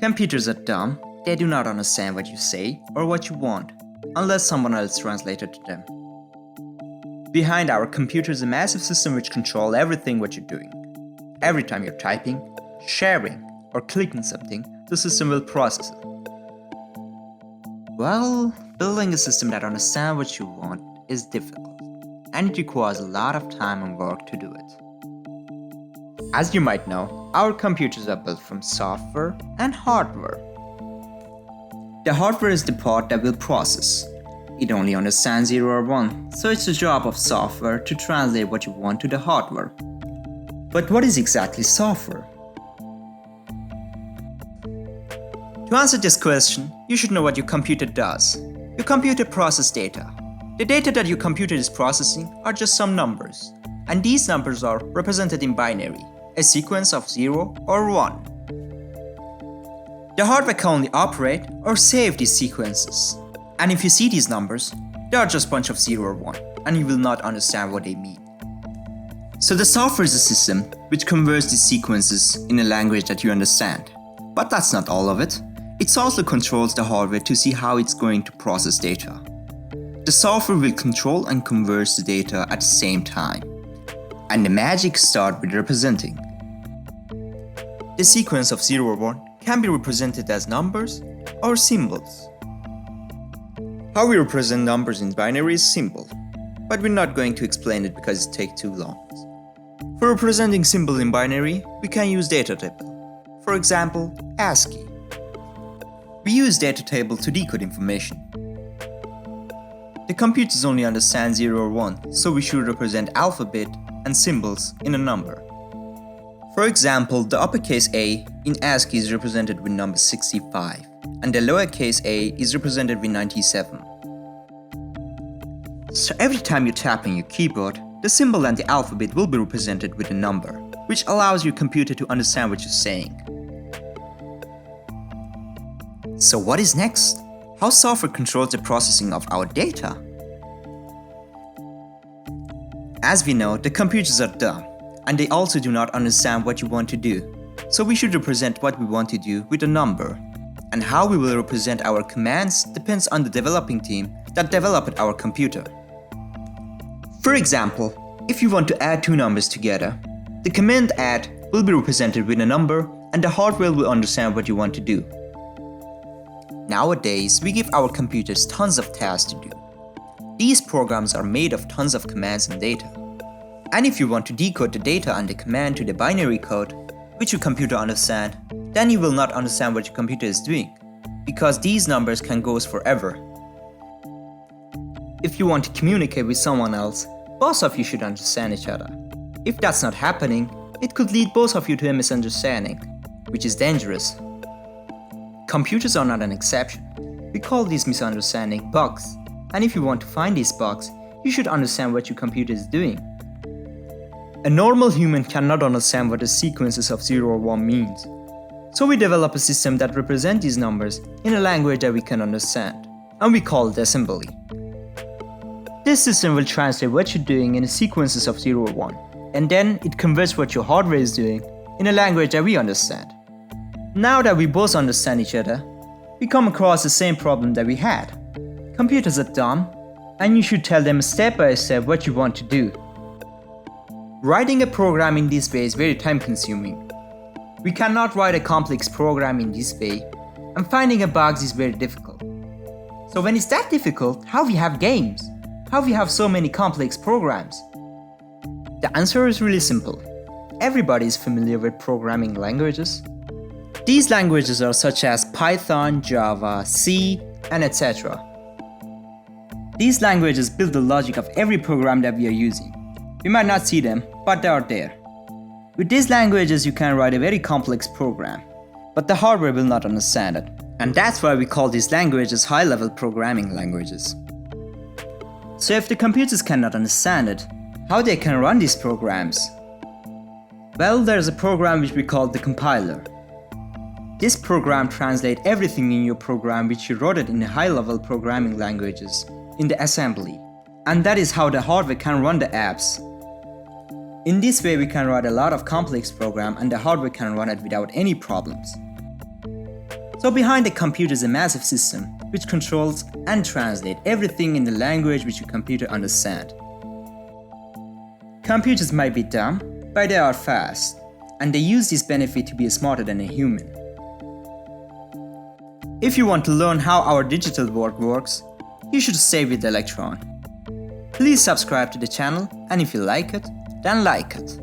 Computers are dumb. They do not understand what you say or what you want, unless someone else translates it to them. Behind our computer is a massive system which controls everything what you're doing. Every time you're typing, sharing, or clicking something, the system will process it. Well, building a system that understands what you want is difficult, and it requires a lot of time and work to do it. As you might know, our computers are built from software and hardware. The hardware is the part that will process. It only understands 0 or 1, so it's the job of software to translate what you want to the hardware. But what is exactly software? To answer this question, you should know what your computer does. Your computer processes data. The data that your computer is processing are just some numbers, and these numbers are represented in binary, a sequence of 0 or 1. The hardware can only operate or save these sequences. And if you see these numbers, they are just a bunch of 0 or 1, and you will not understand what they mean. So the software is a system which converts these sequences in a language that you understand. But that's not all of it. It also controls the hardware to see how it's going to process data. The software will control and convert the data at the same time. And the magic starts with representing. The sequence of 0 or 1 can be represented as numbers or symbols. How we represent numbers in binary is simple, but we're not going to explain it because it takes too long. For representing symbols in binary, we can use data table. For example, ASCII. We use data table to decode information. The computers only understand 0 or 1, so we should represent alphabet and symbols in a number. For example, the uppercase A in ASCII is represented with number 65, and the lowercase a is represented with 97. So every time you tap on your keyboard, the symbol and the alphabet will be represented with a number, which allows your computer to understand what you're saying. So what is next? How software controls the processing of our data? As we know, the computers are dumb, and they also do not understand what you want to do. So we should represent what we want to do with a number. And how we will represent our commands depends on the developing team that developed our computer. For example, if you want to add two numbers together, the command add will be represented with a number and the hardware will understand what you want to do. Nowadays, we give our computers tons of tasks to do. These programs are made of tons of commands and data. And if you want to decode the data and the command to the binary code, which your computer understands, then you will not understand what your computer is doing, because these numbers can go forever. If you want to communicate with someone else, both of you should understand each other. If that's not happening, it could lead both of you to a misunderstanding, which is dangerous. Computers are not an exception. We call these misunderstandings bugs, and if you want to find these bugs, you should understand what your computer is doing. A normal human cannot understand what the sequences of 0 or 1 means. So we develop a system that represents these numbers in a language that we can understand, and we call it assembly. This system will translate what you're doing in the sequences of 0 or 1, and then it converts what your hardware is doing in a language that we understand. Now that we both understand each other, we come across the same problem that we had. Computers are dumb, and you should tell them step by step what you want to do. Writing a program in this way is very time consuming. We cannot write a complex program in this way, and finding a bug is very difficult. So when it's that difficult, how we have games? How we have so many complex programs? The answer is really simple. Everybody is familiar with programming languages. These languages are such as Python, Java, C, and etc. These languages build the logic of every program that we are using. We might not see them, but they are there. With these languages, you can write a very complex program, but the hardware will not understand it. And that's why we call these languages high-level programming languages. So if the computers cannot understand it, how they can run these programs? Well, there's a program which we call the compiler. This program translates everything in your program which you wrote it in the high-level programming languages in the assembly. And that is how the hardware can run the apps. In this way, we can write a lot of complex program and the hardware can run it without any problems. So behind the computer is a massive system which controls and translates everything in the language which your computer understands. Computers might be dumb, but they are fast, and they use this benefit to be smarter than a human. If you want to learn how our digital world works, you should stay with Electron. Please subscribe to the channel, and if you like it, then like it.